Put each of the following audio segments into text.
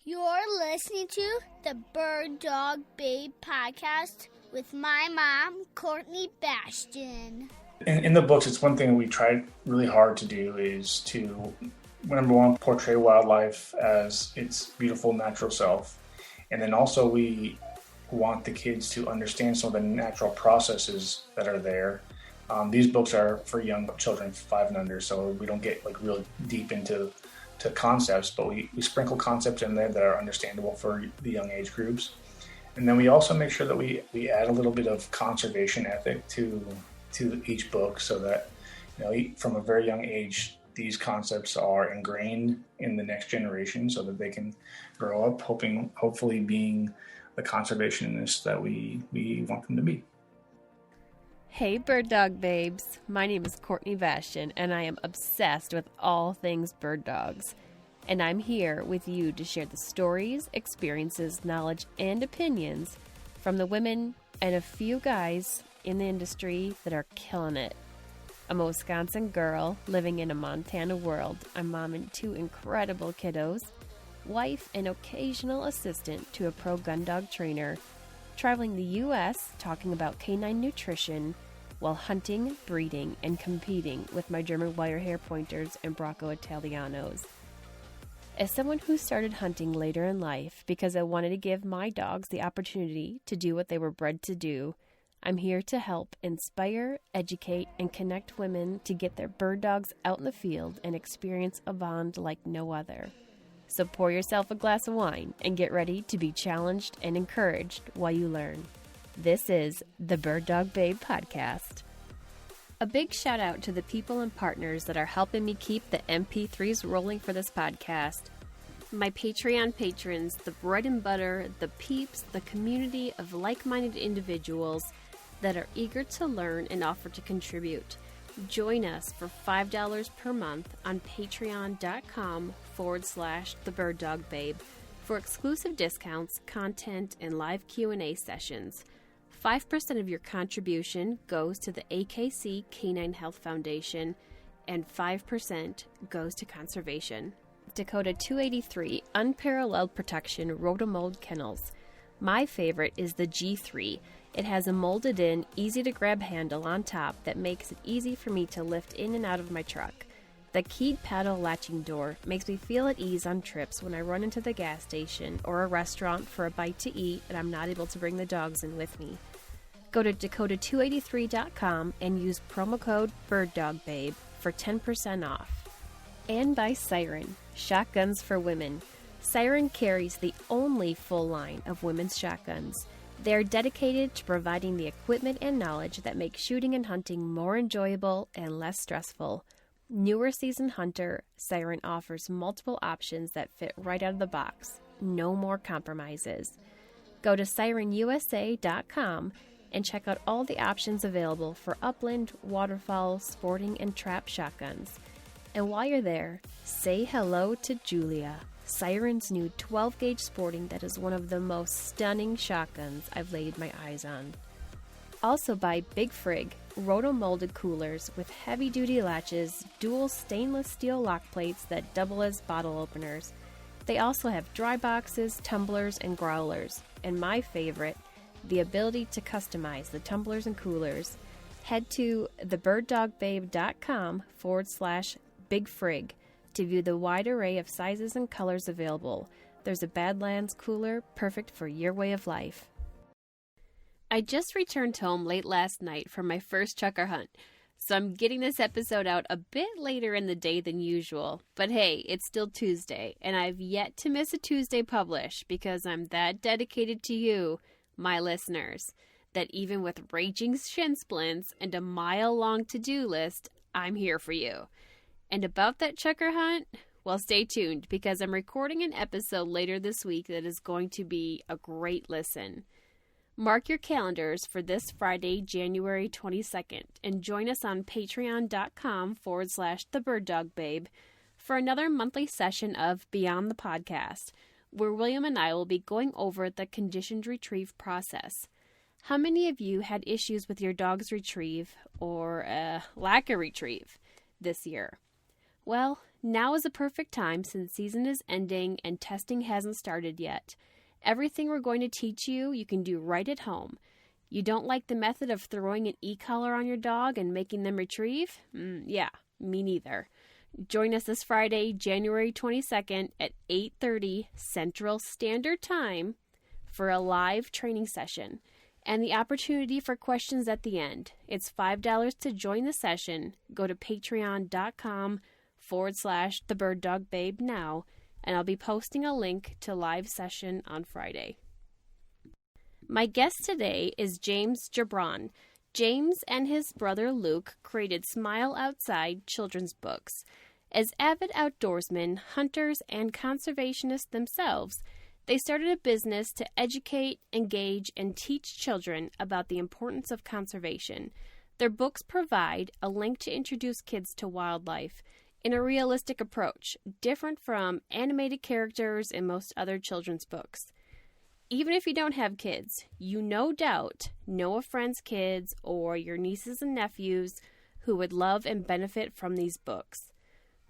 You're listening to the Bird Dog Babe podcast with my mom, Courtney Bastion. In the books, it's one thing we tried really hard to do is to, number one, portray wildlife as its beautiful natural self. And then also we want the kids to understand some of the natural processes that are there. These books are for young children 5 and under, so we don't get real deep into concepts, but we sprinkle concepts in there that are understandable for the young age groups. And then we also make sure that we add a little bit of conservation ethic to each book, so that from a very young age these concepts are ingrained in the next generation, so that they can grow up hopefully being the conservationists that we want them to be. Hey bird dog babes, my name is Courtney Bastion and I am obsessed with all things bird dogs. And I'm here with you to share the stories, experiences, knowledge, and opinions from the women and a few guys in the industry that are killing it. I'm a Wisconsin girl living in a Montana world. I'm mom and 2 incredible kiddos, wife and occasional assistant to a pro gun dog trainer, traveling the U.S. talking about canine nutrition while hunting, breeding, and competing with my German Wirehair Pointers and Bracco Italianos. As someone who started hunting later in life because I wanted to give my dogs the opportunity to do what they were bred to do, I'm here to help inspire, educate, and connect women to get their bird dogs out in the field and experience a bond like no other. So pour yourself a glass of wine and get ready to be challenged and encouraged while you learn. This is the Bird Dog Babe podcast. A big shout out to the people and partners that are helping me keep the MP3s rolling for this podcast. My Patreon patrons, the bread and butter, the peeps, the community of like-minded individuals that are eager to learn and offer to contribute. Join us for $5 per month on patreon.com/thebirddogbabe for exclusive discounts, content, and live Q&A sessions. 5% of your contribution goes to the AKC Canine Health Foundation, and 5% goes to conservation. Dakota 283 Unparalleled Protection Rotomold Kennels. My favorite is the G3. It has a molded-in, easy-to-grab handle on top that makes it easy for me to lift in and out of my truck. The keyed paddle latching door makes me feel at ease on trips when I run into the gas station or a restaurant for a bite to eat and I'm not able to bring the dogs in with me. Go to Dakota283.com and use promo code BIRDDOGBABE for 10% off. And by Siren, shotguns for women. Siren carries the only full line of women's shotguns. They are dedicated to providing the equipment and knowledge that make shooting and hunting more enjoyable and less stressful. Newer seasoned hunter, Siren offers multiple options that fit right out of the box. No more compromises. Go to sirenusa.com and check out all the options available for upland, waterfowl, sporting, and trap shotguns. And while you're there, say hello to Julia, Siren's new 12-gauge sporting that is one of the most stunning shotguns I've laid my eyes on. Also by Big Frig, roto-molded coolers with heavy-duty latches, dual stainless steel lock plates that double as bottle openers. They also have dry boxes, tumblers, and growlers. And my favorite, the ability to customize the tumblers and coolers. Head to thebirddogbabe.com/bigfrig to view the wide array of sizes and colors available. There's a Badlands cooler perfect for your way of life. I just returned home late last night from my first chukar hunt, so I'm getting this episode out a bit later in the day than usual. But hey, it's still Tuesday, and I've yet to miss a Tuesday publish because I'm that dedicated to you, my listeners, that even with raging shin splints and a mile-long to-do list, I'm here for you. And about that chukar hunt, well, stay tuned because I'm recording an episode later this week that is going to be a great listen. Mark your calendars for this Friday, January 22nd, and join us on patreon.com/thebirddogbabe for another monthly session of Beyond the Podcast, where William and I will be going over the conditioned retrieve process. How many of you had issues with your dog's retrieve or lack of retrieve this year? Well, Now is the perfect time since season is ending and testing hasn't started yet. Everything we're going to teach you, you can do right at home. You don't like the method of throwing an e-collar on your dog and making them retrieve? Yeah, me neither. Join us this Friday, January 22nd at 8:30 Central Standard Time for a live training session and the opportunity for questions at the end. It's $5 to join the session. Go to patreon.com/thebirddogbabe now, and I'll be posting a link to live session on Friday. My guest today is James Jubran. James and his brother Luke created Smile Outside children's books. As avid outdoorsmen, hunters, and conservationists themselves, they started a business to educate, engage, and teach children about the importance of conservation. Their books provide a link to introduce kids to wildlife in a realistic approach, different from animated characters in most other children's books. Even if you don't have kids, you no doubt know a friend's kids or your nieces and nephews who would love and benefit from these books.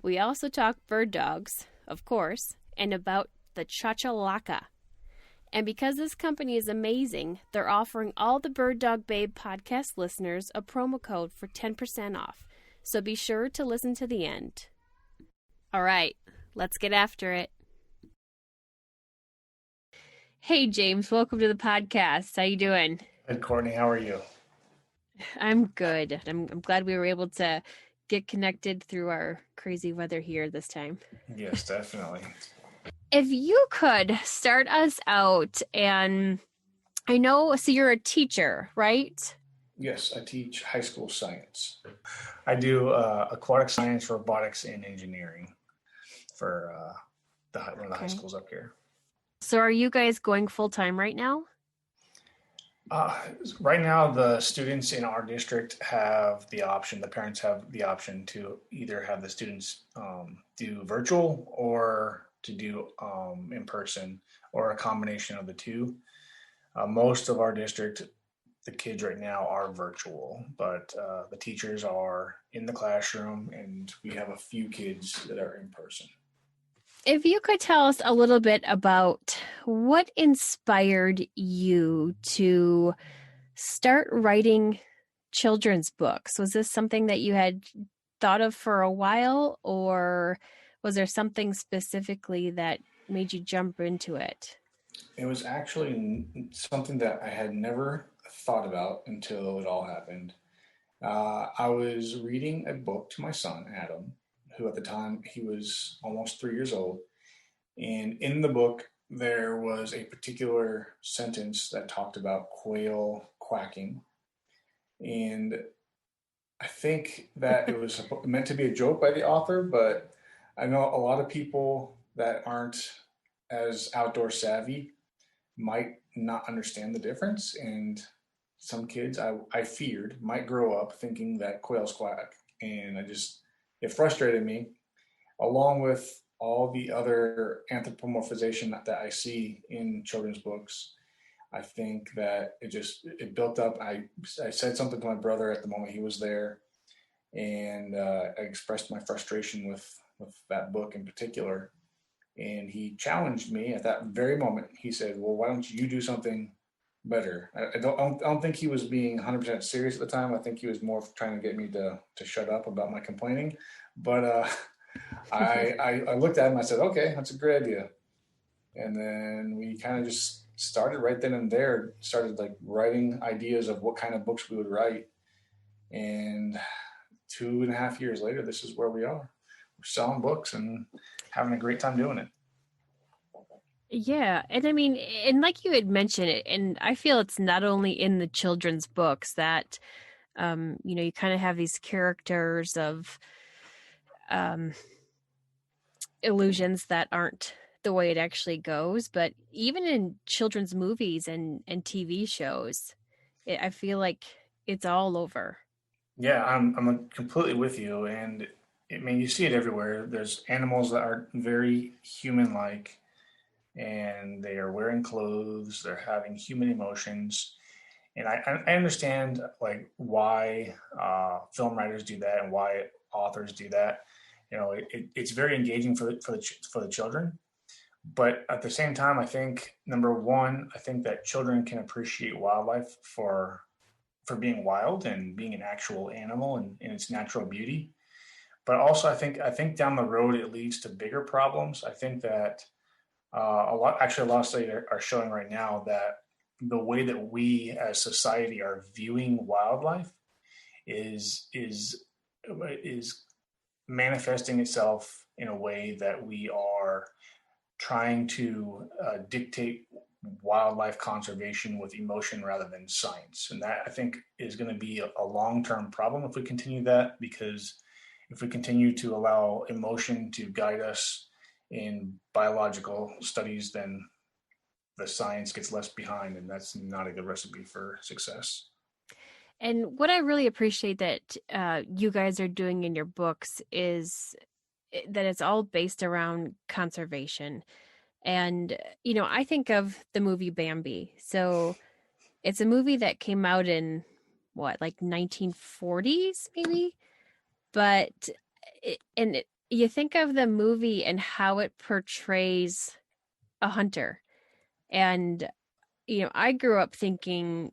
We also talk bird dogs, of course, and about the Chachalaca. And because this company is amazing, they're offering all the Bird Dog Babe podcast listeners a promo code for 10% off. So be sure to listen to the end. All right, let's get after it. Hey, James, welcome to the podcast. How you doing? Good, Courtney. How are you? I'm good. I'm glad we were able to get connected through our crazy weather here this time. Yes, definitely. If you could start us out, and I know, so you're a teacher, right? Yes, I teach high school science. I do aquatic science, robotics, and engineering for one of the high schools up here. So are you guys going full-time right now? Right now, the students in our district have the option, the parents have the option to either have the students do virtual or to do in person, or a combination of the two. Most of our district, the kids right now are virtual, but the teachers are in the classroom, and we have a few kids that are in person. If you could tell us a little bit about what inspired you to start writing children's books. Was this something that you had thought of for a while, or was there something specifically that made you jump into it? It was actually something that I had never thought about until it all happened. I was reading a book to my son, Adam, who at the time he was almost 3 years old. And in the book, there was a particular sentence that talked about quail quacking. And I think that it was meant to be a joke by the author, but I know a lot of people that aren't as outdoor savvy might not understand the difference. And some kids, I feared, might grow up thinking that quails quack. And it frustrated me, along with all the other anthropomorphization that I see in children's books. I think that it built up. I said something to my brother at the moment he was there, and I expressed my frustration with that book in particular. And he challenged me at that very moment. He said, well, why don't you do something better? I don't think he was being 100% serious at the time. I think he was more trying to get me to shut up about my complaining. But I looked at him, I said, okay, that's a great idea. And then we kind of just started right then and there, started like writing ideas of what kind of books we would write. And 2.5 years later, this is where we are. We're selling books and having a great time doing it. Yeah. And I mean, and like you had mentioned it, and I feel it's not only in the children's books that, you kind of have these characters of illusions that aren't the way it actually goes, but even in children's movies and TV shows, I feel like it's all over. Yeah, I'm completely with you. And I mean, you see it everywhere. There's animals that are very human-like, and they are wearing clothes. They're having human emotions. And I understand like why film writers do that and why authors do that. it's very engaging for the children. But at the same time, I think number one, I think that children can appreciate wildlife for being wild and being an actual animal and in its natural beauty. But also, I think down the road it leads to bigger problems. I think that a lot of studies are showing right now that the way that we as society are viewing wildlife is manifesting itself in a way that we are trying to dictate wildlife conservation with emotion rather than science. And that, I think, is going to be a long-term problem if we continue that, because if we continue to allow emotion to guide us in biological studies, then the science gets left behind, and that's not a good recipe for success. And what I really appreciate that you guys are doing in your books is that it's all based around conservation. And, I think of the movie Bambi. So it's a movie that came out in like 1940s, maybe? But, you think of the movie and how it portrays a hunter. And, I grew up thinking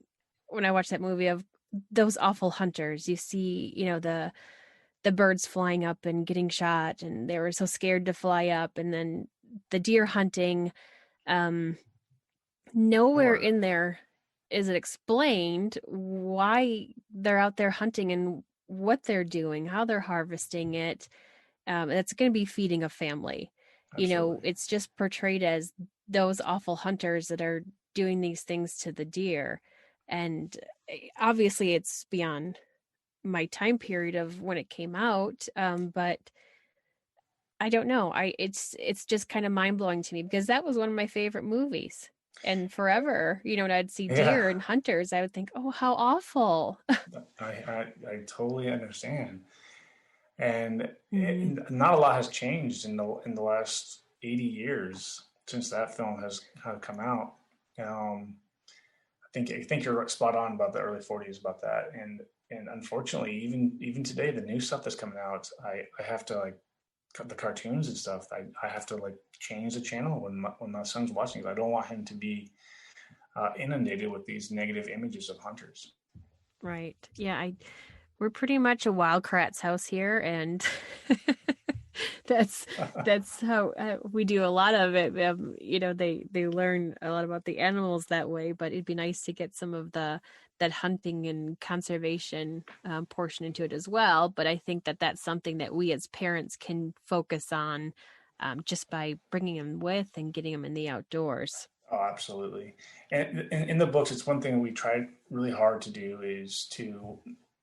when I watched that movie of those awful hunters. You see, the birds flying up and getting shot, and they were so scared to fly up, and then the deer hunting. Nowhere in there is it explained why they're out there hunting and what they're doing, how they're harvesting it. It's going to be feeding a family. Absolutely. It's just portrayed as those awful hunters that are doing these things to the deer. And obviously it's beyond my time period of when it came out. But I don't know. It's just kind of mind blowing to me, because that was one of my favorite movies. And forever, when I'd see deer and hunters, I would think, oh, how awful. I totally understand. And not a lot has changed in the last 80 years since that film has come out. I think you're spot on about the early 40s about that. And unfortunately, even today, the new stuff that's coming out, I have to like cut the cartoons and stuff. I have to like change the channel when my son's watching it. I don't want him to be inundated with these negative images of hunters. Right. Yeah. We're pretty much a Wildcrats house here, and that's how we do a lot of it. They learn a lot about the animals that way, but it'd be nice to get some of that hunting and conservation portion into it as well. But I think that that's something that we as parents can focus on just by bringing them with and getting them in the outdoors. Oh, absolutely. And in the books, it's one thing we tried really hard to do is to,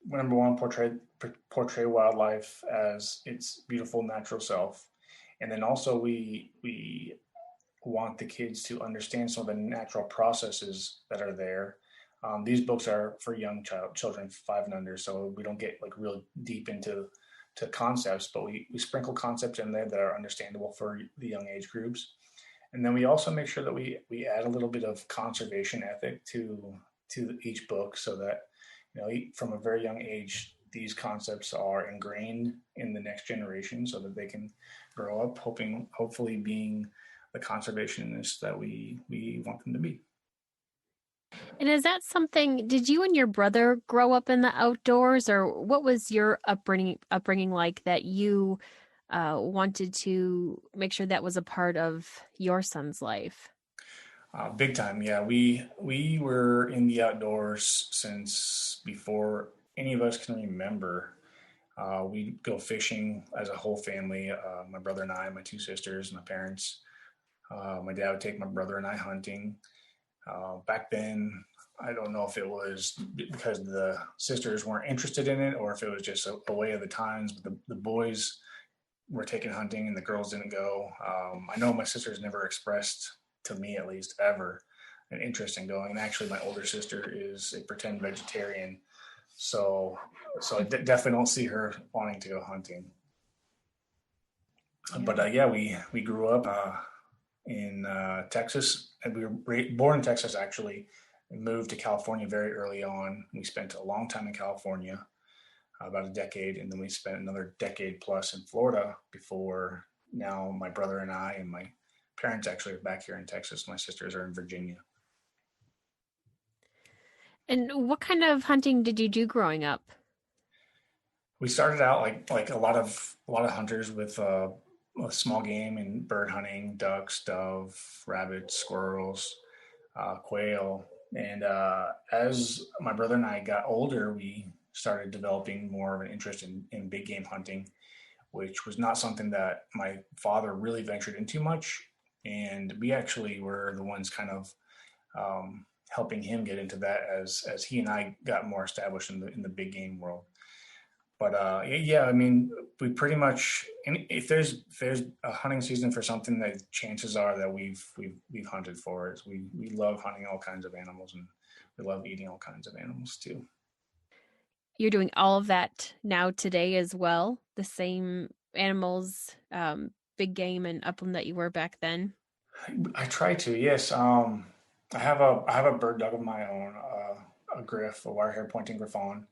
number one, portray wildlife as its beautiful natural self. And then also we want the kids to understand some of the natural processes that are there. These books are for young children 5 and under, so we don't get like real deep into concepts, but we sprinkle concepts in there that are understandable for the young age groups. And then we also make sure that we add a little bit of conservation ethic to each book, so that from a very young age, these concepts are ingrained in the next generation, so that they can grow up hopefully being the conservationists that we want them to be. And is that something, did you and your brother grow up in the outdoors, or what was your upbringing like that you wanted to make sure that was a part of your son's life? Big time, yeah. We were in the outdoors since before any of us can remember. We'd go fishing as a whole family. My brother and I, my 2 sisters, my parents. My dad would take my brother and I hunting. Back then, I don't know if it was because the sisters weren't interested in it, or if it was just a way of the times. But the boys were taking hunting and the girls didn't go. I know my sisters never expressed, to me at least, ever an interest in going. And actually, my older sister is a pretend vegetarian, so I definitely don't see her wanting to go hunting. Yeah. But we grew up in Texas, and we were born in Texas actually. We moved to California very early on. We spent a long time in California. about a decade, and then we spent another decade plus in Florida before now my brother and I and my parents actually are back here in Texas. My sisters are in Virginia. And what kind of hunting did you do growing up? We started out like a lot of hunters with small game and bird hunting, ducks, dove, rabbits, squirrels, quail. And as my brother and I got older, we started developing more of an interest in big game hunting, which was not something that my father really ventured into much. And we actually were the ones kind of helping him get into that as he and I got more established in the big game world. But yeah, I mean, we pretty much, if there's a hunting season for something, that chances are that we've hunted for it. We love hunting all kinds of animals, and we love eating all kinds of animals too. You're doing all of that now today as well? The same animals, big game and upland that you were back then? I try to, yes. I have a bird dog of my own, a Griff, a wire hair pointing Griffon.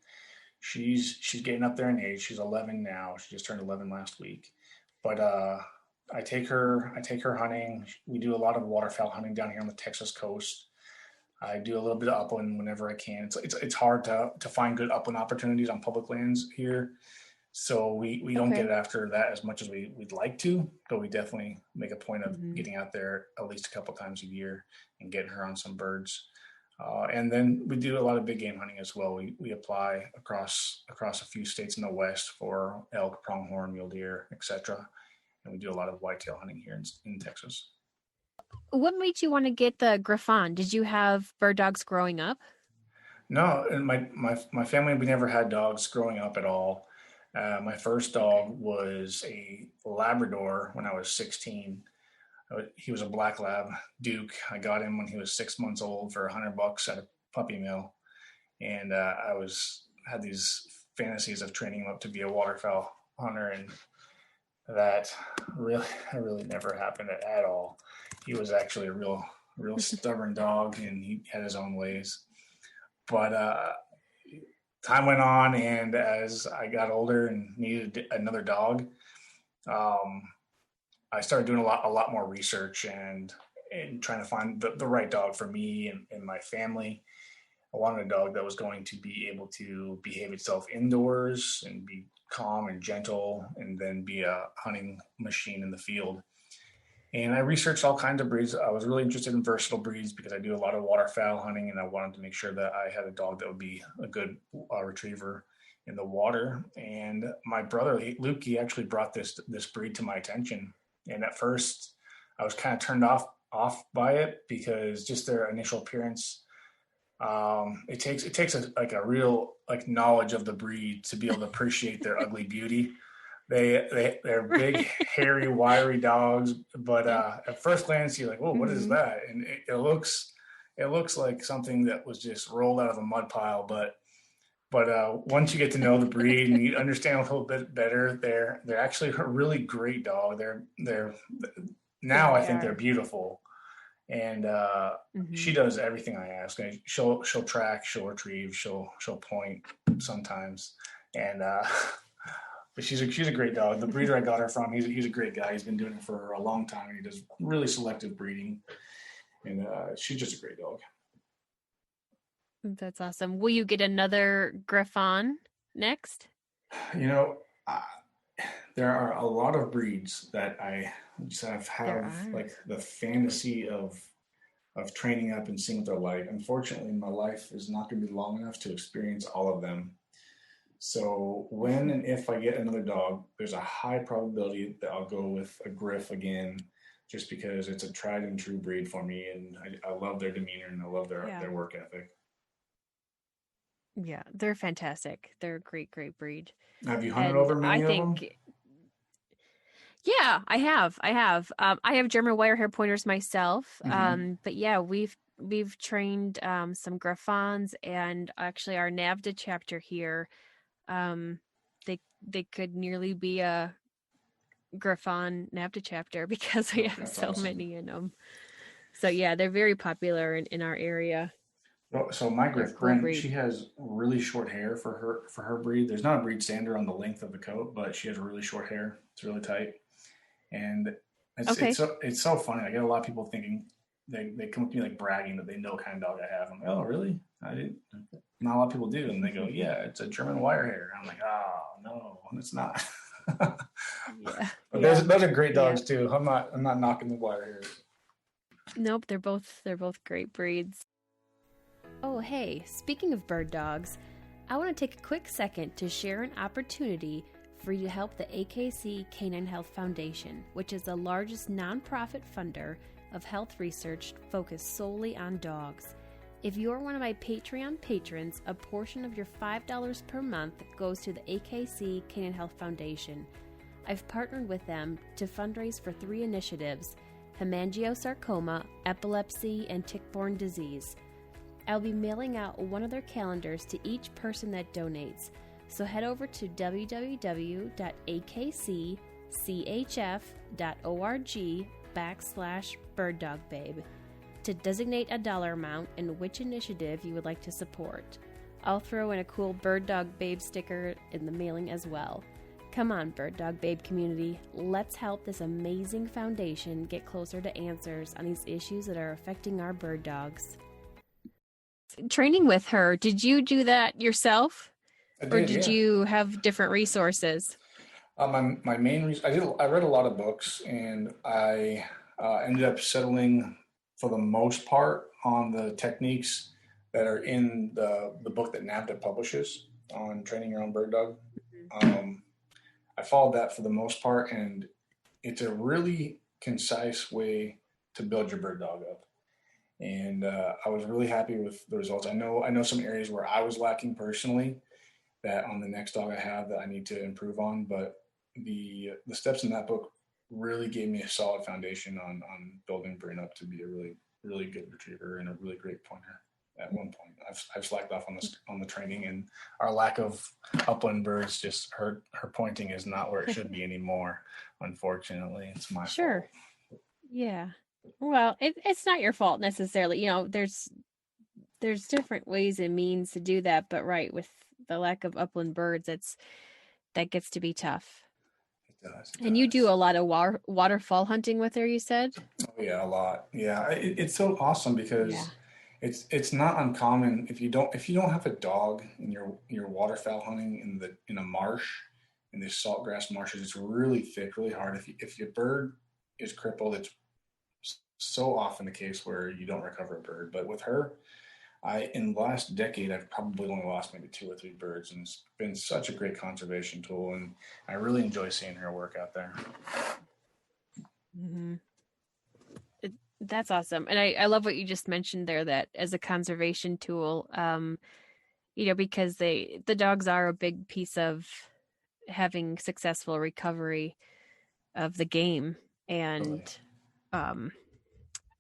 She's getting up there in age. She's 11 now. She just turned 11 last week. But I take her hunting. We do a lot of waterfowl hunting down here on the Texas coast. I do a little bit of upland whenever I can. It's hard to find good upland opportunities on public lands here. So we don't Okay. get after that as much as we'd like to, but we definitely make a point of Hmm. getting out there at least a couple times a year and getting her on some birds. And then we do a lot of big game hunting as well. We apply across a few states in the West for elk, pronghorn, mule deer, etc. And we do a lot of whitetail hunting here in Texas. What made you want to get the Griffon? Did you have bird dogs growing up? No, in my family, we never had dogs growing up at all. My first Okay. dog was a Labrador when I was 16. He was a black lab Duke. I got him when he was 6 months old for $100 at a puppy mill, and I was had these fantasies of training him up to be a waterfowl hunter, and that really never happened at all. He was actually a real stubborn dog, and he had his own ways. But time went on, and as I got older and needed another dog, um, I started doing a lot more research and trying to find the right dog for me and my family. I wanted a dog that was going to be able to behave itself indoors and be calm and gentle, and then be a hunting machine in the field. And I researched all kinds of breeds. I was really interested in versatile breeds because I do a lot of waterfowl hunting, and I wanted to make sure that I had a dog that would be a good retriever in the water. And my brother Luke, he actually brought this breed to my attention. And at first, I was kind of turned off by it because just their initial appearance. It takes a real knowledge of the breed to be able to appreciate their ugly beauty. They're big, hairy, wiry dogs, but at first glance you're like, "Whoa, what is Hmm. that?" And it looks like something that was just rolled out of a mud pile. But once you get to know the breed and you understand a little bit better, they're actually a really great dog. They're now I They think they're are. beautiful, and she Hmm. does everything I ask. She'll track, she'll retrieve, she'll point sometimes, and but she's a great dog. The breeder I got her from, he's a great guy. He's been doing it for a long time. He does really selective breeding, and she's just a great dog. That's awesome. Will you get another Griffon next? You know, uh, there are a lot of breeds that I just There have are. like the fantasy of training up and seeing what they're like. Unfortunately, my life is not going to be long enough to experience all of them. So when and if I get another dog, there's a high probability that I'll go with a Griff again, just because it's a tried and true breed for me, and I love their demeanor and I love Yeah. their work ethic. Yeah, they're fantastic. They're a great, great breed. Have you hunted And over I many of them? think, yeah, I have. I have. I have German wire hair pointers myself. Mm-hmm. But yeah, we've trained some Griffons, and actually our NAVDA chapter here, um, they could nearly be a Griffon NAVDA chapter because we Oh, have that's so awesome. many in them. So yeah, they're very popular in our area. So my They're a cool Griffon, breed. she has really short hair for her breed. There's not a breed standard on the length of the coat, but she has really short hair. It's really tight, and Okay. it's so funny. I get a lot of people thinking they come up to me like bragging that they know what kind of dog I have. I'm like, oh really? I didn't. Not a lot of people do, and they go, yeah, it's a German wire hair. I'm like, oh no, it's not. Yeah. But Yeah. those are great Yeah. dogs too. I'm not knocking the wire hairs. Nope, they're both great breeds. Oh, hey, speaking of bird dogs, I want to take a quick second to share an opportunity for you to help the AKC Canine Health Foundation, which is the largest nonprofit funder of health research focused solely on dogs. If you're one of my Patreon patrons, a portion of your $5 per month goes to the AKC Canine Health Foundation. I've partnered with them to fundraise for 3 initiatives: hemangiosarcoma, epilepsy, and tick-borne disease. I'll be mailing out one of their calendars to each person that donates, so head over to www.akcchf.org/birddogbabe to designate a dollar amount and which initiative you would like to support. I'll throw in a cool Bird Dog Babe sticker in the mailing as well. Come on, Bird Dog Babe community, let's help this amazing foundation get closer to answers on these issues that are affecting our bird dogs. Training with her, did you do that yourself, or did Yeah. you have different resources? My main reason I read a lot of books, and I ended up settling for the most part on the techniques that are in the book that NAVDA publishes on training your own bird dog. I followed that for the most part, and it's a really concise way to build your bird dog up. And I was really happy with the results. I know some areas where I was lacking personally that on the next dog I have that I need to improve on, but the steps in that book really gave me a solid foundation on building Brain up to be a really good retriever and a really great pointer. At one point, I've slacked off on the training, and our lack of upland birds just her pointing is not where it should be anymore. Unfortunately, it's my fault. Yeah. Well, it's not your fault necessarily. There's different ways and means to do that, but right, with the lack of upland birds, that gets to be tough. It does. And you do a lot of waterfall hunting with her, you said? Oh yeah, a lot. Yeah, it's so awesome because it's not uncommon if you don't have a dog and you're waterfowl hunting in a marsh, in these saltgrass marshes. It's really thick, really hard. If your bird is crippled, it's so often the case where you don't recover a bird. But with her, in the last decade, I've probably only lost maybe 2 or 3 birds, and it's been such a great conservation tool, and I really enjoy seeing her work out there. Mm-hmm. That's awesome. And I love what you just mentioned there, that as a conservation tool, because the dogs are a big piece of having successful recovery of the game. And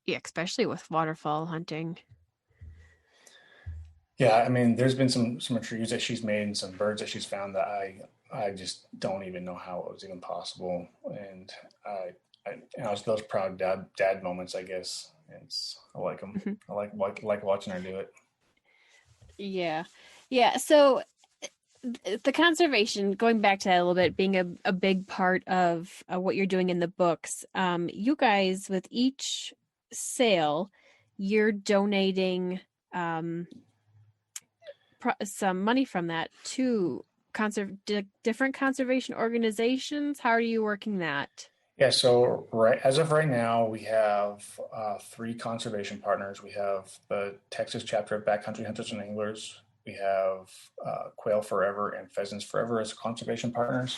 especially with waterfall hunting. Yeah, I mean, there's been some retrieves that she's made and some birds that she's found that I just don't even know how it was even possible. And it's those proud dad moments, I guess. I like them. I like watching her do it. Yeah. So the conservation, going back to that a little bit, being a big part of what you're doing in the books, you guys, with each sale, you're donating some money from that to different conservation organizations. How are you working that? Yeah, so as of right now, we have 3 conservation partners. We have the Texas chapter of Backcountry Hunters and Anglers. We have Quail Forever and Pheasants Forever as conservation partners.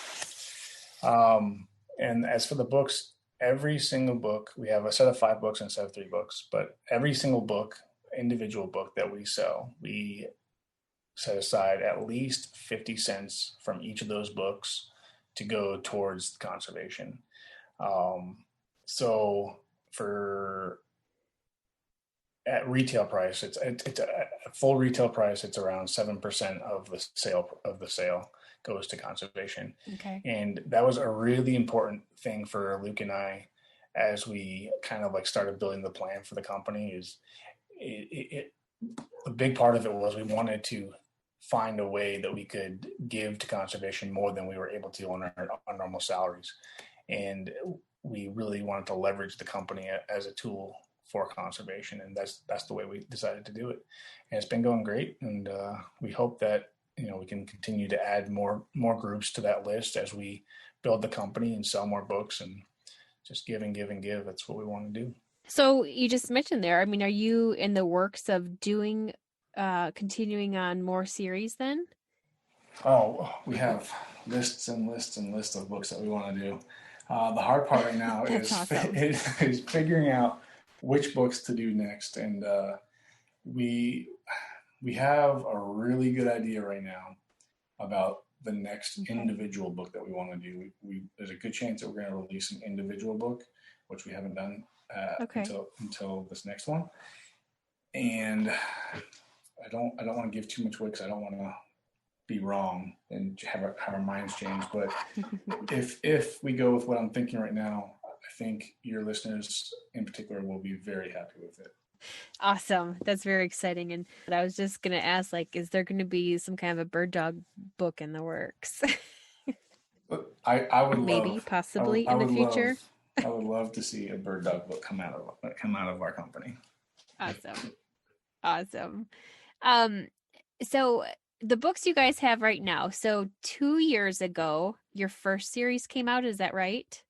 And as for the books, every single book, we have a set of 5 books and a set of 3 books, but every single book, individual book that we sell, we set aside at least 50 cents from each of those books to go towards conservation. So at retail price, it's a full retail price. It's around 7% of the sale goes to conservation. Okay. And that was a really important thing for Luke and I as we kind of like started building the plan for the company. Is a big part of it was we wanted to find a way that we could give to conservation more than we were able to on our normal salaries. And we really wanted to leverage the company as a tool for conservation. And that's the way we decided to do it. And it's been going great. And we hope that, we can continue to add more groups to that list as we build the company and sell more books and just give and give and give. That's what we want to do. So you just mentioned there, I mean, are you in the works of doing, continuing on more series then? Oh, we have lists and lists and lists of books that we want to do. The hard part right now is, awesome. is figuring out which books to do next. And we have a really good idea right now about the next individual book that we want to do. There's a good chance that we're going to release an individual book, which we haven't done until this next one. And I don't want to give too much away because I don't want to be wrong and have our minds change. But if we go with what I'm thinking right now, I think your listeners in particular will be very happy with it. Awesome. That's very exciting. And I was just going to ask, is there going to be some kind of a bird dog book in the works? I would maybe, possibly in the future. I would love to see a bird dog book come out of our company. Awesome. So the books you guys have right now. So 2 years ago, your first series came out. Is that right?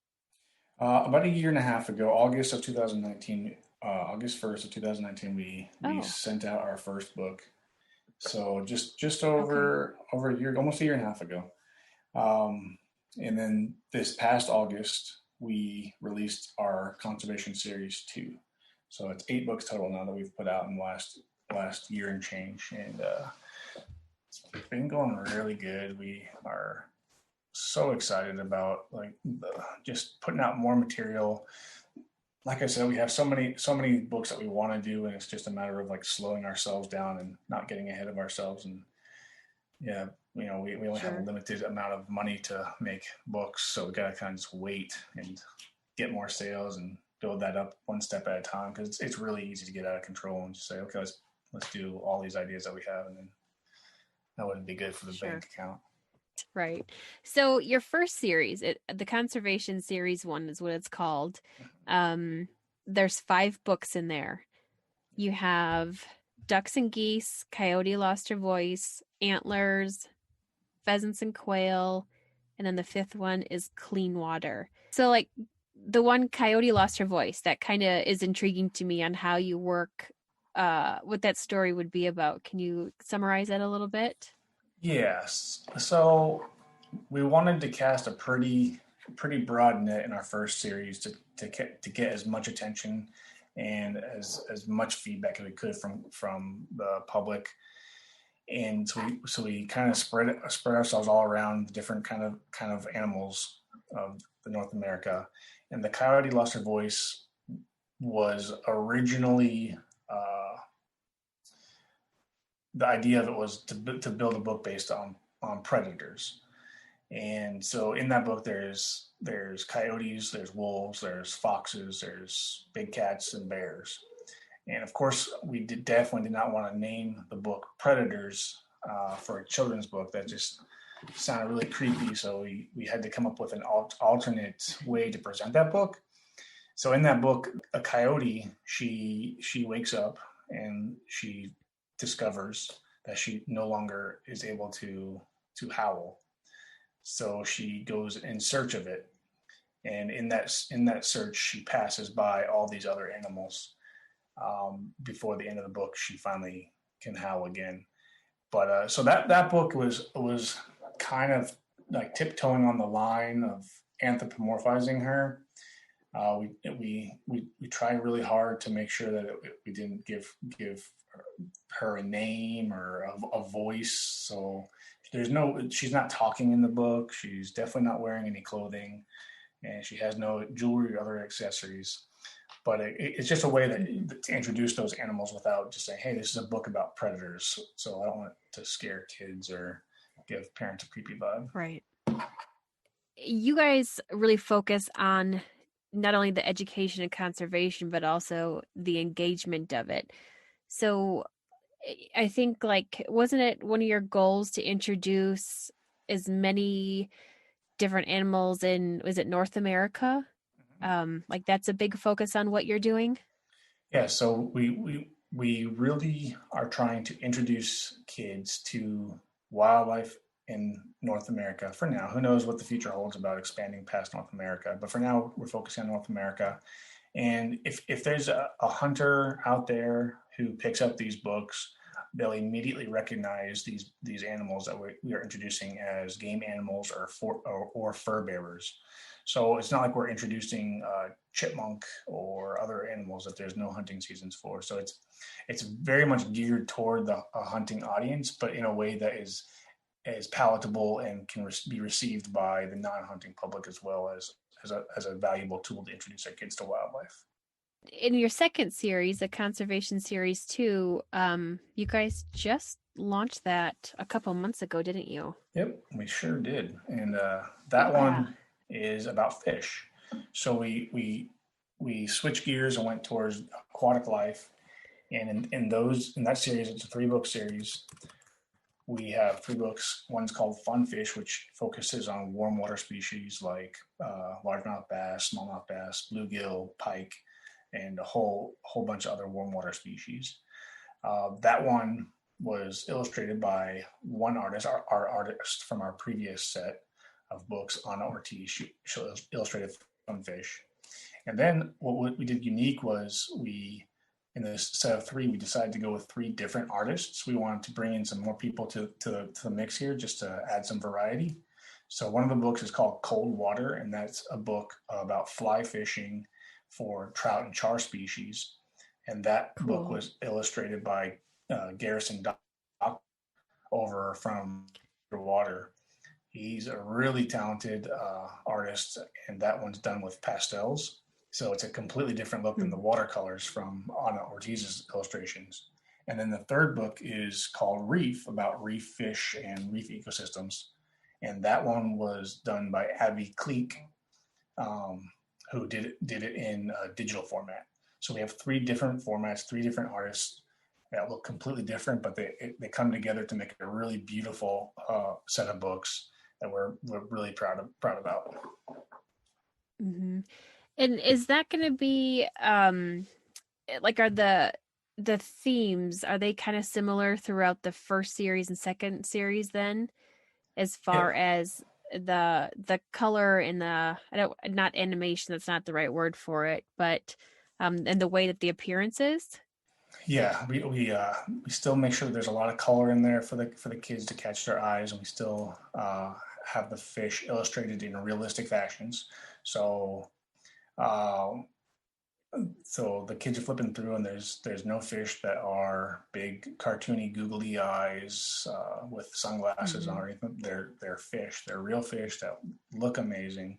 About a year and a half ago, August 1st of 2019, we sent out our first book. So just over a year, almost a year and a half ago. And then this past August, we released our Conservation Series 2. So it's 8 books total now that we've put out in the last year and change. And it's been going really good. We are so excited about just putting out more material. Like I said, we have so many books that we want to do, and it's just a matter of slowing ourselves down and not getting ahead of ourselves. And we only have a limited amount of money to make books, so we got to kind of just wait and get more sales and build that up one step at a time, because it's really easy to get out of control and just say, okay, let's do all these ideas that we have, and then that wouldn't be good for the bank account. Right. So your first series, the Conservation Series 1 is what it's called. There's 5 books in there. You have Ducks and Geese, Coyote Lost Her Voice, Antlers, Pheasants and Quail, and then the 5th one is Clean Water. So the one Coyote Lost Her Voice, that kind of is intriguing to me on how you work, what that story would be about. Can you summarize that a little bit? Yes. So we wanted to cast a pretty broad net in our first series to get as much attention and as much feedback as we could from the public. And so we kind of spread ourselves all around the different kind of animals of the North America. And the Coyote Lost Her Voice was originally the idea of it was to build a book based on predators. And so in that book, there's coyotes, there's wolves, there's foxes, there's big cats and bears. And of course, we definitely did not want to name the book Predators for a children's book. That just sounded really creepy. So we had to come up with an alternate way to present that book. So in that book, a coyote, she wakes up and she discovers that she no longer is able to howl. So she goes in search of it. And in that search, she passes by all these other animals. Before the end of the book, she finally can howl again. But so that book was kind of tiptoeing on the line of anthropomorphizing her. We tried really hard to make sure that we didn't give her a name or a voice. So she's not talking in the book. She's definitely not wearing any clothing, and she has no jewelry or other accessories. But it's just a way to introduce those animals without just saying, hey, this is a book about predators. So I don't want to scare kids or give parents a creepy vibe. Right. You guys really focus on not only the education and conservation, but also the engagement of it. So I think, like, wasn't it one of your goals to introduce as many different animals in, was it North America? Like that's a big focus on what you're doing. Yeah, so we really are trying to introduce kids to wildlife in North America for now. Who knows what the future holds about expanding past North America? But for now, we're focusing on North America. And if there's a hunter out there who picks up these books, they'll immediately recognize these animals that we are introducing as game animals or fur bearers. So it's not like we're introducing chipmunk or other animals that there's no hunting seasons for. So it's very much geared toward the hunting audience, but in a way that is palatable and can be received by the non-hunting public as well as a valuable tool to introduce our kids to wildlife. In your second series, the conservation series 2, you guys just launched that a couple months ago, didn't you? Yep, we sure did. And that one is about fish. So we switched gears and went towards aquatic life. And in that series, it's a 3-book series. We have 3 books. One's called Fun Fish, which focuses on warm water species like largemouth bass, smallmouth bass, bluegill, pike, and a whole bunch of other warm water species. That one was illustrated by one artist, our artist from our previous set of books, Anna Ortiz. She illustrated Fun Fish. And then what we did unique was in this set of 3, we decided to go with 3 different artists. We wanted to bring in some more people to the mix here just to add some variety. So one of the books is called Cold Water, and that's a book about fly fishing for trout and char species. And that book was illustrated by Garrison Dock over from Water. He's a really talented artist, and that one's done with pastels. So it's a completely different look than the watercolors from Anna Ortiz's illustrations. And then the third book is called Reef, about reef fish and reef ecosystems. And that one was done by Abby Cleek, who did it in a digital format. So we have 3 different formats, 3 different artists that look completely different, but they come together to make a really beautiful set of books that we're really proud about. Mm-hmm. And is that going to be like, are the themes, are they kind of similar throughout the first series and second series then, as far as the color and not animation, that's not the right word for it, but and the way that the appearance is? Yeah, we still make sure that there's a lot of color in there for the kids to catch their eyes, and we still have the fish illustrated in realistic fashions. So the kids are flipping through, and there's no fish that are big, cartoony, googly eyes with sunglasses on or anything. They're fish. They're real fish that look amazing.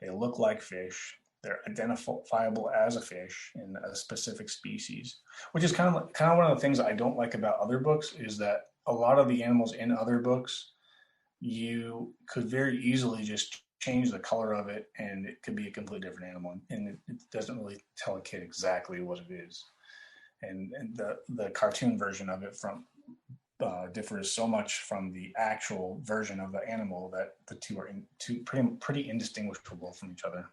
They look like fish. They're identifiable as a fish in a specific species, which is kind of one of the things I don't like about other books, is that a lot of the animals in other books, you could very easily just change the color of it and it could be a completely different animal, and it doesn't really tell a kid exactly what it is. And the cartoon version of it differs so much from the actual version of the animal that the two are pretty indistinguishable from each other.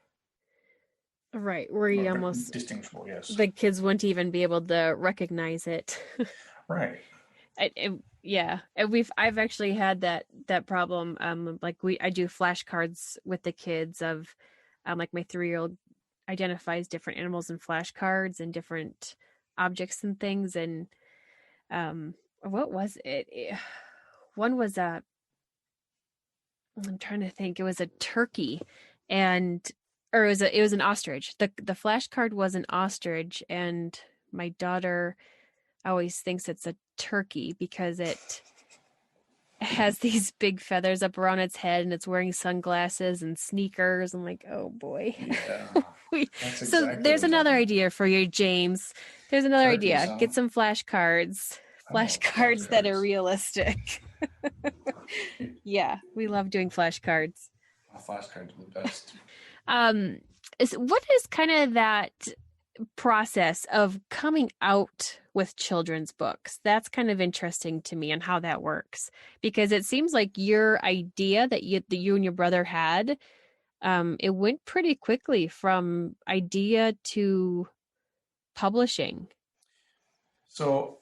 Right, where you almost distinguishable, yes. The kids wouldn't even be able to recognize it. Right. I've actually had that problem. Like I do flashcards with the kids of, like my 3-year-old identifies different animals in flashcards and different objects and things. And what was it? One was I'm trying to think. It was a turkey, or it was an ostrich. The flashcard was an ostrich, and my daughter always thinks it's a turkey because it has these big feathers up around its head, and it's wearing sunglasses and sneakers. I'm like, oh boy. Yeah. So there's another idea for you, James. There's another idea. Huh? Get some flashcards. Flashcards that are realistic. Yeah, we love doing flashcards. Flashcards are the best. What is kind of that process of coming out with children's books. That's kind of interesting to me and how that works, because it seems like your idea that you and your brother had, it went pretty quickly from idea to publishing. So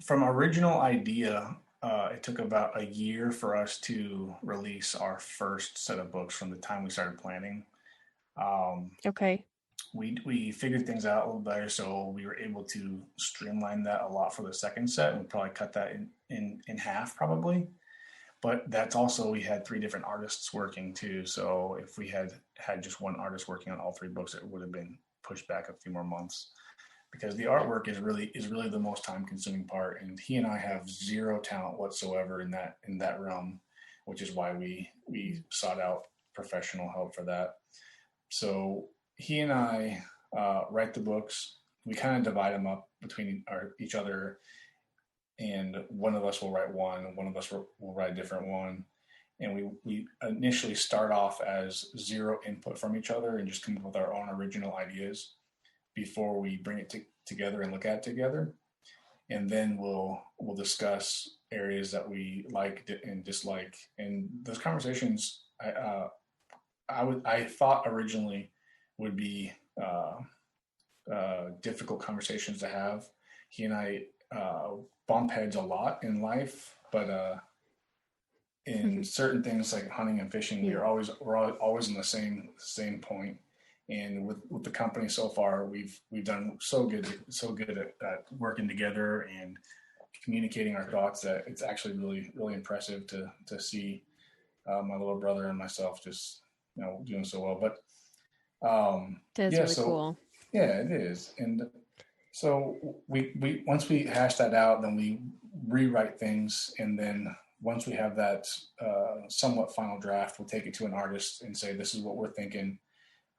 from original idea, it took about a year for us to release our first set of books from the time we started planning. Okay. We figured things out a little better, so we were able to streamline that a lot for the second set, and we probably cut that in half probably. But that's also, we had 3 different artists working too. So if we had just one artist working on all 3 books, it would have been pushed back a few more months, because the artwork is really the most time consuming part, and he and I have zero talent whatsoever in that realm, which is why we sought out professional help for that. So he and I write the books. We kind of divide them up between each other, and one of us will write one of us will write a different one. And we initially start off as zero input from each other and just come up with our own original ideas before we bring it together and look at it together. And then we'll discuss areas that we like and dislike. And those conversations, I thought originally would be difficult conversations to have. He and I bump heads a lot in life, but in certain things like hunting and fishing, we're always on the same point. And with the company so far, we've done so good at working together and communicating our thoughts that it's actually really impressive to see my little brother and myself just doing so well. But That's really cool. Yeah, it is. And so we once we hash that out, then we rewrite things, and then once we have that somewhat final draft, we'll take it to an artist and say, this is what we're thinking.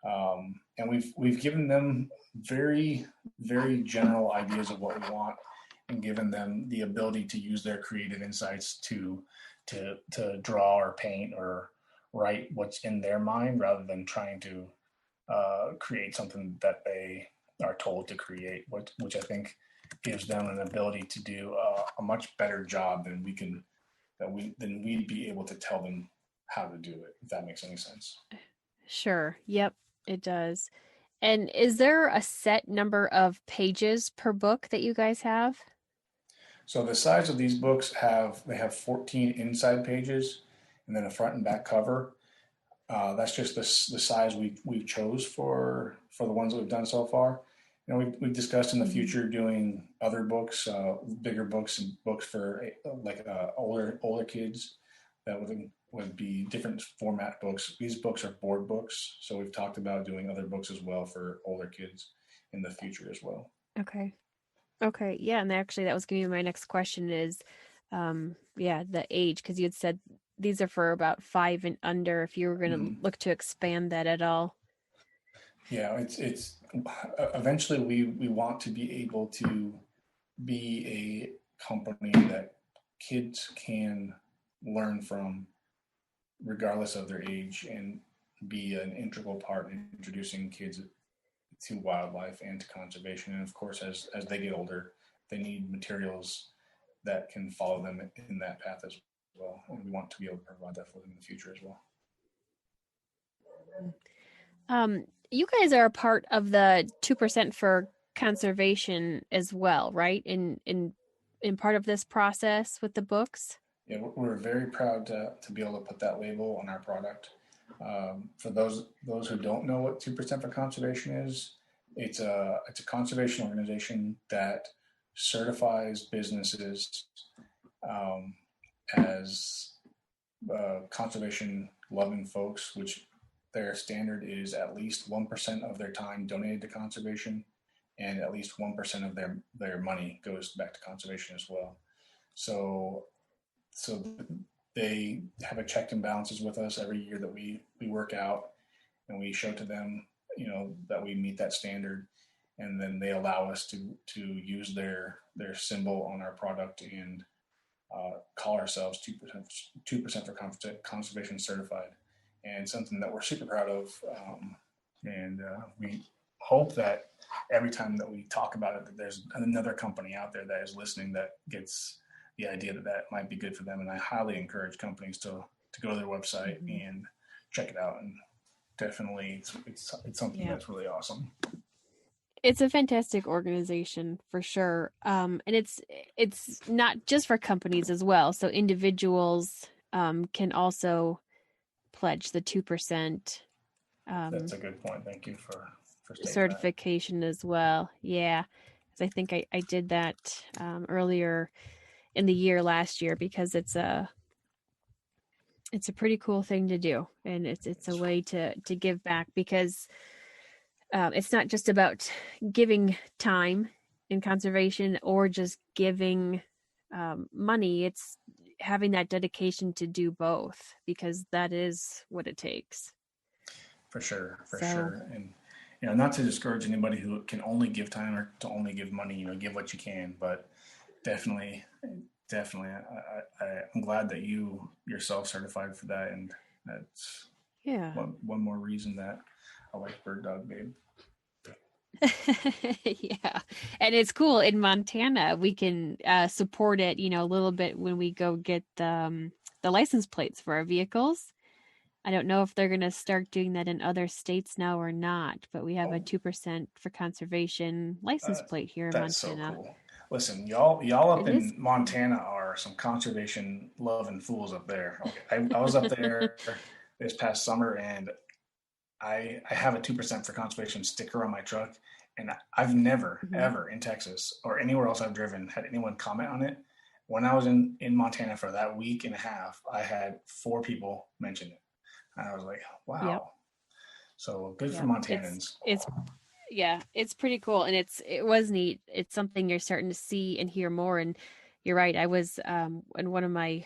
And we've given them very, very general ideas of what we want, and given them the ability to use their creative insights to draw or paint or write what's in their mind, rather than trying to create something that they are told to create, which I think gives them an ability to do a much better job than we'd be able to tell them how to do it, if that makes any sense. Sure. Yep, it does. And is there a set number of pages per book that you guys have? So the size of these books have 14 inside pages and then a front and back cover. That's just the size we chose for the ones that we've done so far. We've discussed in the future doing other books, bigger books, and books for older kids that would be different format books. These books are board books, so we've talked about doing other books as well for older kids in the future as well. Okay. Yeah, and actually that was going to be my next question is, the age, because you had said these are for about 5 and under, if you were going to look to expand that at all. Yeah, it's eventually we want to be able to be a company that kids can learn from regardless of their age, and be an integral part in introducing kids to wildlife and to conservation. And of course, as they get older, they need materials that can follow them in that path as well. And we want to be able to provide that for them in the future as well. You guys are a part of the 2% for conservation as well, right? In part of this process with the books? Yeah, we're very proud to be able to put that label on our product. For those who don't know what 2% for conservation is, it's a conservation organization that certifies businesses as conservation loving folks, which their standard is at least 1% of their time donated to conservation, and at least 1% of their money goes back to conservation as well. So they have a check and balances with us every year that we work out, and we show to them, that we meet that standard, and then they allow us to use their symbol on our product and call ourselves 2% for conservation certified, and something that we're super proud of. And we hope that every time that we talk about it, that there's another company out there that is listening that gets the idea that might be good for them. And I highly encourage companies to go to their website and check it out. And definitely it's something that's really awesome. It's a fantastic organization for sure. And it's not just for companies as well. So individuals can also pledge the 2%. That's a good point. Thank you for stating certification that as well. Yeah. Because I think I did that earlier in the year last year, because it's a pretty cool thing to do. And it's a way to give back, because it's not just about giving time in conservation or just giving money. It's having that dedication to do both, because that is what it takes. For sure. And, not to discourage anybody who can only give time or to only give money, give what you can, but definitely, I'm glad that you yourself certified for that. And that's one more reason that I like Bird Dog Babe. Yeah. And it's cool in Montana. We can support it, a little bit when we go get the license plates for our vehicles. I don't know if they're going to start doing that in other states now or not, but we have a 2% for conservation license plate here in Montana. That's so cool. Listen, y'all up in Montana are some conservation loving fools up there. Okay. I was up there this past summer, and I have a 2% for conservation sticker on my truck, and I've never, ever in Texas or anywhere else I've driven had anyone comment on it. When I was in Montana for that week and a half, I had 4 people mention it. And I was like, wow. Yep. So good for Montanans. It's pretty cool. And it was neat. It's something you're starting to see and hear more. And you're right. I was in one of my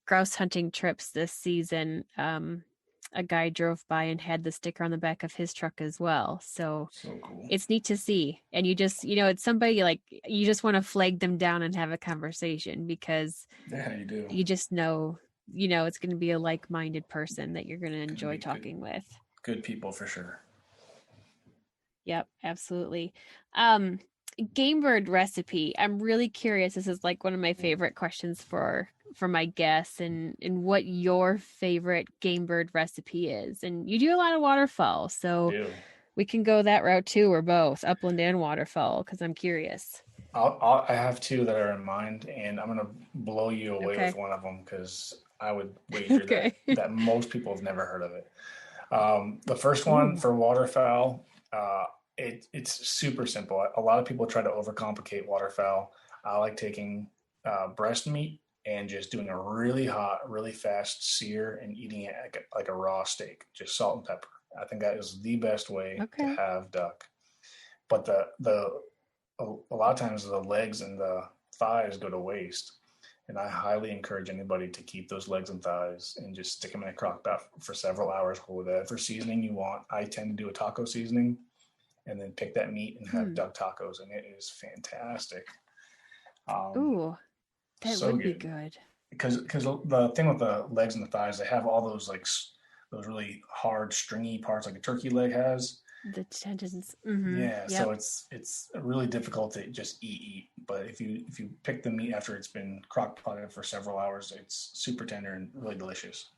grouse hunting trips this season. A guy drove by and had the sticker on the back of his truck as well. So cool. It's neat to see. And you just, it's somebody like, you just want to flag them down and have a conversation, because you do. You just know, it's going to be a like-minded person that you're going to enjoy talking with. Good people for sure. Yep, absolutely. Game bird recipe. I'm really curious. This is like one of my favorite questions for my guests, and what your favorite game bird recipe is. And you do a lot of waterfowl, so we can go that route too, or both, upland and waterfowl, because I'm curious. I have 2 that are in mind, and I'm going to blow you away with one of them, because I would wager that most people have never heard of it. The first one for waterfowl, it's super simple. A lot of people try to overcomplicate waterfowl. I like taking breast meat and just doing a really hot, really fast sear and eating it like a raw steak, just salt and pepper. I think that is the best way to have duck. But a lot of times the legs and the thighs go to waste. And I highly encourage anybody to keep those legs and thighs and just stick them in a crock pot for several hours with whatever seasoning you want. I tend to do a taco seasoning and then pick that meat and have duck tacos, and it is fantastic. Ooh, that would be good. Because the thing with the legs and the thighs, they have all those those really hard, stringy parts like a turkey leg has. The tendons. Yeah, so it's really difficult to just eat. But if you pick the meat after it's been crock potted for several hours, it's super tender and really delicious.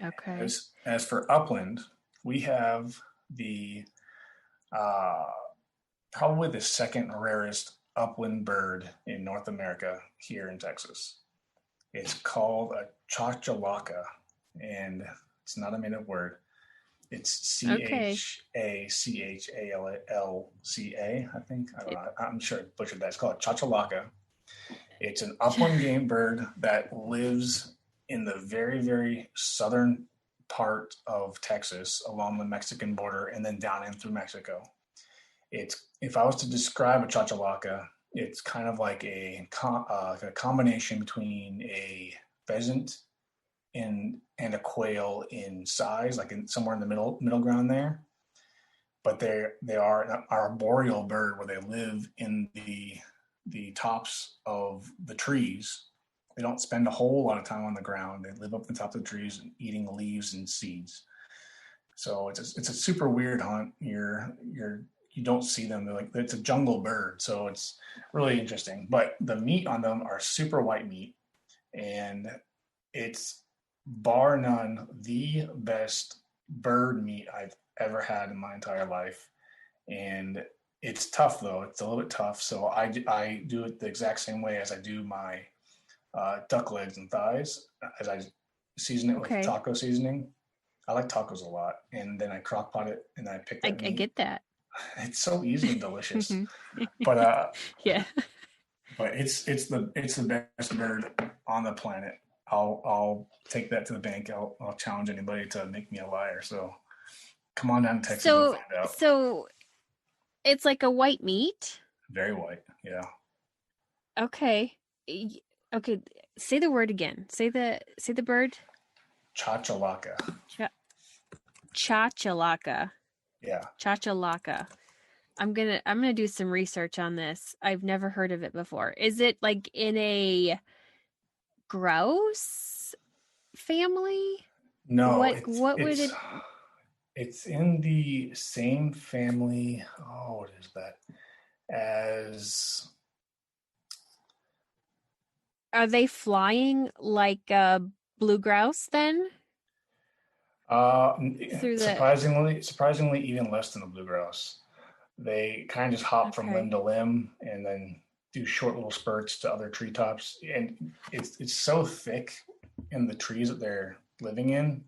Okay. As for upland, we have the probably the second rarest upland bird in North America here in Texas. It's called a Chachalaca, and it's not a made-up word. It's Chachalca, I think. I don't know. I'm sure I butchered that. It's called Chachalaca. It's an upland game bird that lives in the very, very southern part of Texas along the Mexican border and then down in through Mexico. If I was to describe a Chachalaca, it's kind of like a combination between a pheasant and a quail in size, like somewhere in the middle ground there. But they are an arboreal bird where they live in the tops of the trees. They don't spend a whole lot of time on the ground. They live up the top of the trees and eating leaves and seeds. So it's a super weird hunt. You you don't see them. They're like, it's a jungle bird, so it's really interesting. But the meat on them are super white meat, and it's bar none the best bird meat I've ever had in my entire life. And it's tough though; it's a little bit tough. So I do it the exact same way as I do my duck legs and thighs, as I season it with Okay. taco seasoning. I like tacos a lot, and then I crock pot it, and then I pick I that meat. get that. It's so easy and delicious. But Yeah. but it's the best bird on the planet. I'll take that to the bank. I'll challenge anybody to make me a liar. So come on down to Texas and find out. So it's like a white meat. Very white, yeah. Okay. Okay. Say the word again. Say the bird. Chachalaca. Chachalaca. Yeah. Chachalaca. I'm gonna do some research on this. I've never heard of it before. Is it like in a grouse family? No, what would it? It's in the same family. Oh, what is that? As Are they flying like a blue grouse then? Through the surprisingly, even less than the blue grouse. They kind of just hop from limb to limb and then do short little spurts to other treetops. And it's so thick in the trees that they're living in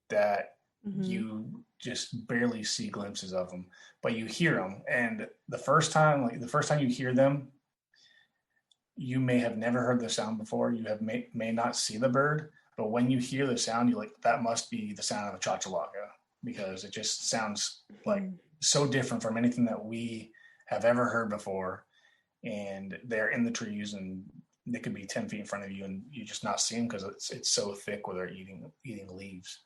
that you just barely see glimpses of them, but you hear them. And the first time you hear them, you may have never heard the sound before. You may not see the bird, but when you hear the sound, you're like, that must be the sound of a chachalaca, because it just sounds like so different from anything that we have ever heard before. And they're in the trees, and they could be 10 feet in front of you, and you just not see them because it's so thick where they're eating leaves.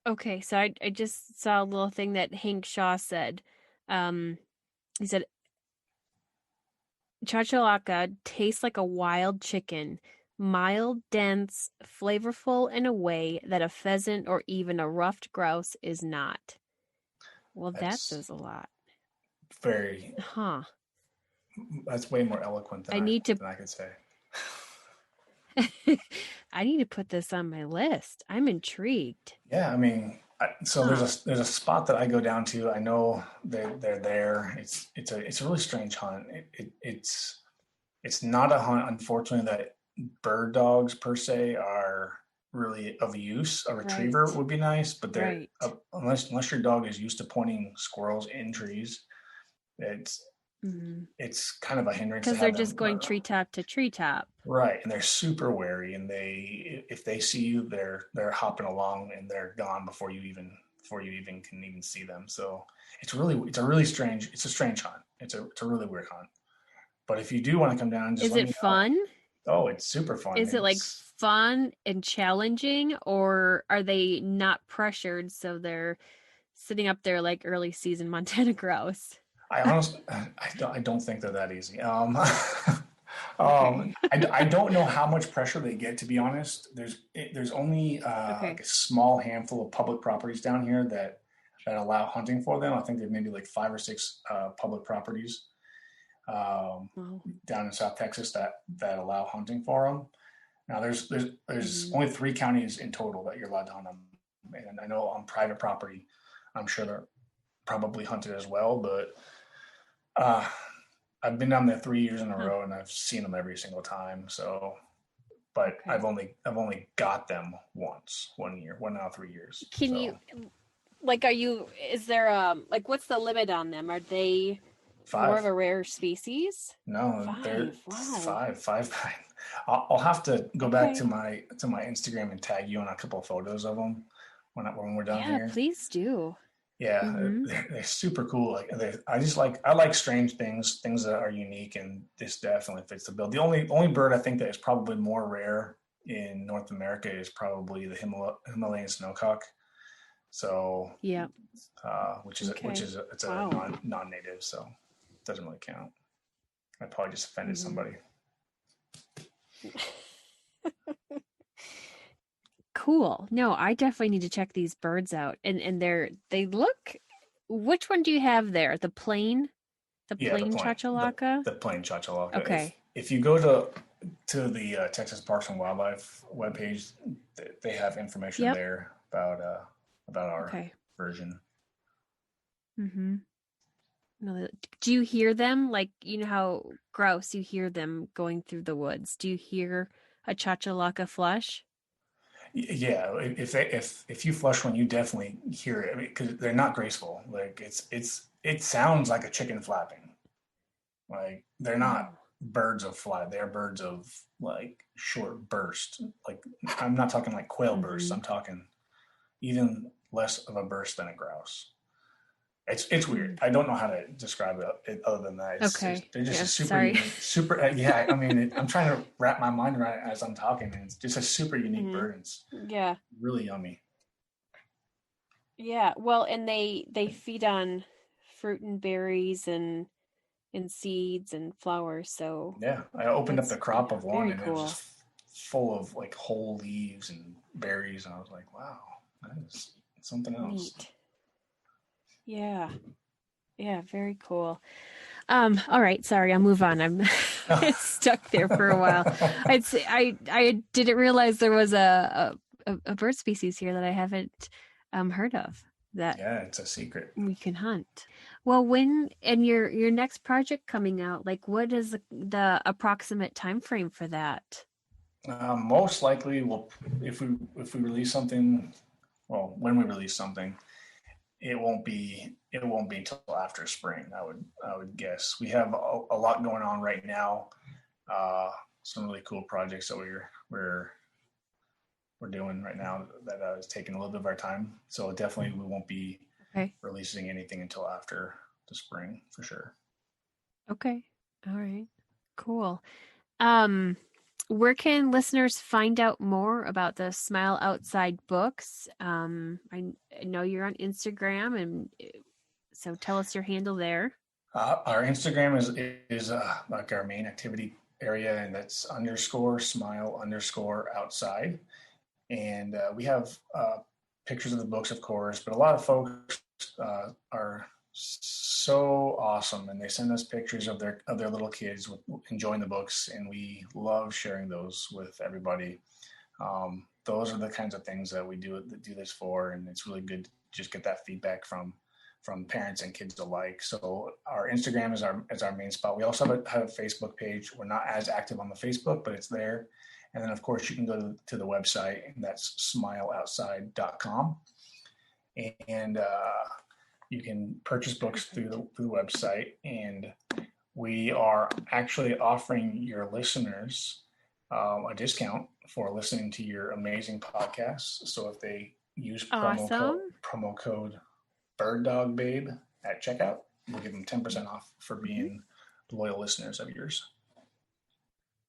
Okay, so I just saw a little thing that Hank Shaw said. He said, Chachalaca tastes like a wild chicken, mild, dense, flavorful in a way that a pheasant or even a ruffed grouse is not. Well, that says a lot. Very. Huh. That's way more eloquent than I could say. I need to put this on my list. I'm intrigued. Yeah, I mean, there's a spot that I go down to. I know they're there. It's a really strange hunt. It's not a hunt, unfortunately, that bird dogs per se are really of use. A retriever would be nice, but they're unless your dog is used to pointing squirrels in trees, it's kind of a hindrance because they're just going treetop to treetop, right? And they're super wary, and if they see you, they're hopping along and they're gone before you even can even see them. So it's a strange hunt. It's a really weird hunt. But if you do want to come down, just is it fun? Oh, it's super fun. Is it like fun and challenging, or are they not pressured so they're sitting up there like early season Montana grouse? I honestly, I don't think they're that easy. I don't know how much pressure they get, to be honest. There's only like a small handful of public properties down here that allow hunting for them. I think there's maybe like 5 or 6 public properties down in South Texas that allow hunting for them. Now there's only 3 counties in total that you're allowed to hunt them, and I know on private property, I'm sure they're probably hunted as well, but I've been down there 3 years in a row, and I've seen them every single time. So, but I've only got them once, 1 year, 1 out of 3 years. Can you, like, is there like, what's the limit on them? Are they 5. More of a rare species? No, 5. they're Wow. 5. I'll have to go back to my Instagram and tag you on a couple of photos of them when we're done here. Yeah, please do. Yeah, they're super cool. Like I like strange things that are unique, and this definitely fits the bill. The only bird I think that is probably more rare in North America is probably the Himalayan snowcock. So yeah, which is it's a non-native, so it doesn't really count. I probably just offended somebody. Cool. No, I definitely need to check these birds out, and they look which one do you have there? The plain Yeah, the plain, Chachalaca? the plain Chachalaca. Okay. If you go to the Texas Parks and Wildlife webpage, they have information Yep. there about our Okay. version. Mm-hmm. No, do you hear them? Like, you know how grouse, you hear them going through the woods. Do you hear a Chachalaca flush? Yeah, if you flush one, you definitely hear it because they're not graceful. Like it sounds like a chicken flapping. Like they're not Oh. birds of flight. They're birds of like short burst. Like I'm not talking like quail bursts. Mm-hmm. I'm talking even less of a burst than a grouse. It's weird. Mm. I don't know how to describe it other than that. Okay. They're just a Yeah, super sorry. unique, super. Yeah, I mean, I'm trying to wrap my mind around it as I'm talking, and it's just a super unique Mm-hmm. bird. It's Yeah. really yummy. Yeah. Well, and they feed on fruit and berries and seeds and flowers, so Yeah, I opened up the that's, crop of one, very and it was cool. just full of like whole leaves and berries, and I was like, wow, that is something else. Neat. Yeah. Yeah, very cool. All right, sorry, I'll move on. I'm stuck there for a while. I'd say I didn't realize there was a bird species here that I haven't heard of that Yeah, it's a secret. we can hunt. Well, when and your next project coming out, like what is the approximate time frame for that? Most likely, if we release something, well, when we release something, it won't be until after spring. I would guess we have a lot going on right now. Some really cool projects that we're doing right now that is taking a little bit of our time. So definitely we won't be Okay. releasing anything until after the spring for sure. Okay. All right. Cool. Um, where can listeners find out more about the Smile Outside books? I know you're on Instagram, and so tell us your handle there. Our Instagram is like our main activity area, and that's _smile_outside. And we have pictures of the books, of course, but a lot of folks are so awesome, and they send us pictures of their little kids enjoying the books, and we love sharing those with everybody. Those are the kinds of things that we do this for, and it's really good to just get that feedback from parents and kids alike. So our Instagram is our main spot. We also have a Facebook page. We're not as active on the Facebook, but it's there. And then, of course, you can go to the website, and that's smileoutside.com. And you can purchase books through the website. And we are actually offering your listeners a discount for listening to your amazing podcast. So if they use Awesome. promo code Bird Dog Babe at checkout, we'll give them 10% off for being loyal listeners of yours.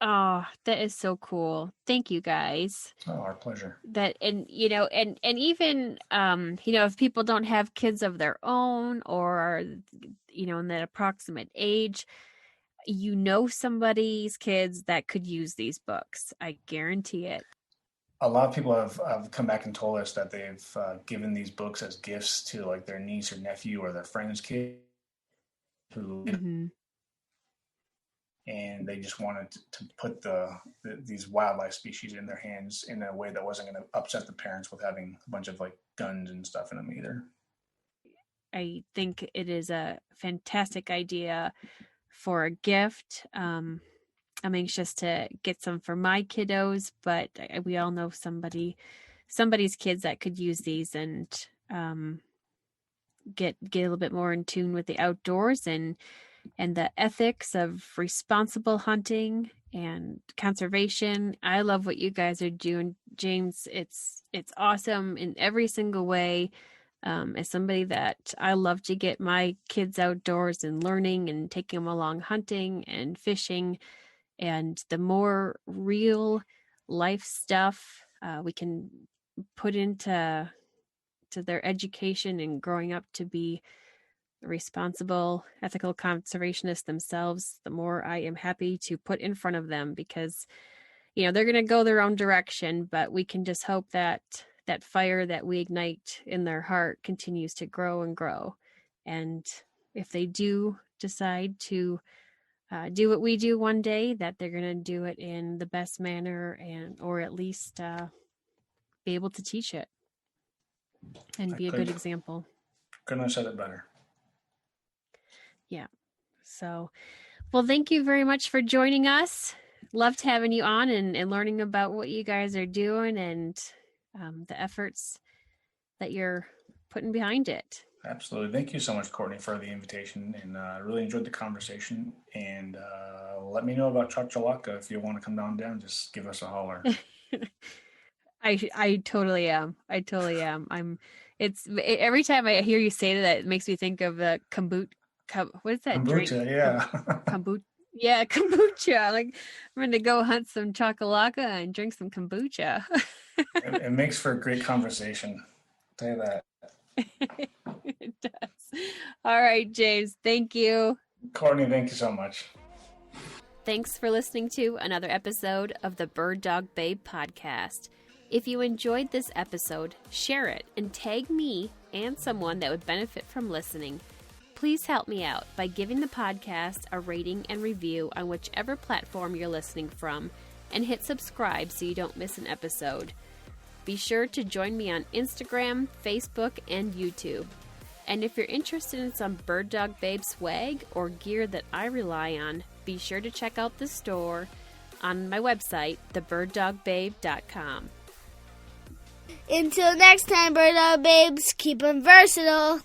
Oh, that is so cool. Thank you guys. Oh, our pleasure. That and even if people don't have kids of their own or are in that approximate age, somebody's kids that could use these books. I guarantee it. A lot of people have come back and told us that they've given these books as gifts to like their niece or nephew or their friend's kid who and they just wanted to put these wildlife species in their hands in a way that wasn't going to upset the parents with having a bunch of like guns and stuff in them either. I think it is a fantastic idea for a gift. I'm anxious to get some for my kiddos, but we all know somebody's kids that could use these and get a little bit more in tune with the outdoors and the ethics of responsible hunting and conservation. I love what you guys are doing, James. It's awesome in every single way. As somebody that I love to get my kids outdoors and learning and taking them along hunting and fishing, and the more real life stuff we can put into their education and growing up to be responsible, ethical conservationists themselves, the more I am happy to put in front of them, because they're going to go their own direction, but we can just hope that fire that we ignite in their heart continues to grow and grow. And if they do decide to do what we do one day, that they're going to do it in the best manner, or at least be able to teach it and be a good example. Couldn't have said it better. Yeah. So, well, thank you very much for joining us. Loved having you on and learning about what you guys are doing and the efforts that you're putting behind it. Absolutely. Thank you so much, Courtney, for the invitation, and I really enjoyed the conversation. And let me know about Chachalaca. If you want to come down, just give us a holler. I totally am. It's every time I hear you say that, it makes me think of the kombucha. What is that drink? Kombucha, yeah. Kombucha. Yeah, kombucha. Like, I'm going to go hunt some Chachalaca and drink some kombucha. It makes for a great conversation. I'll tell you that. It does. All right, James. Thank you. Courtney, thank you so much. Thanks for listening to another episode of the Bird Dog Babe podcast. If you enjoyed this episode, share it and tag me and someone that would benefit from listening. Please help me out by giving the podcast a rating and review on whichever platform you're listening from, and hit subscribe so you don't miss an episode. Be sure to join me on Instagram, Facebook, and YouTube. And if you're interested in some Bird Dog Babe swag or gear that I rely on, be sure to check out the store on my website, thebirddogbabe.com. Until next time, Bird Dog Babes, keep them versatile.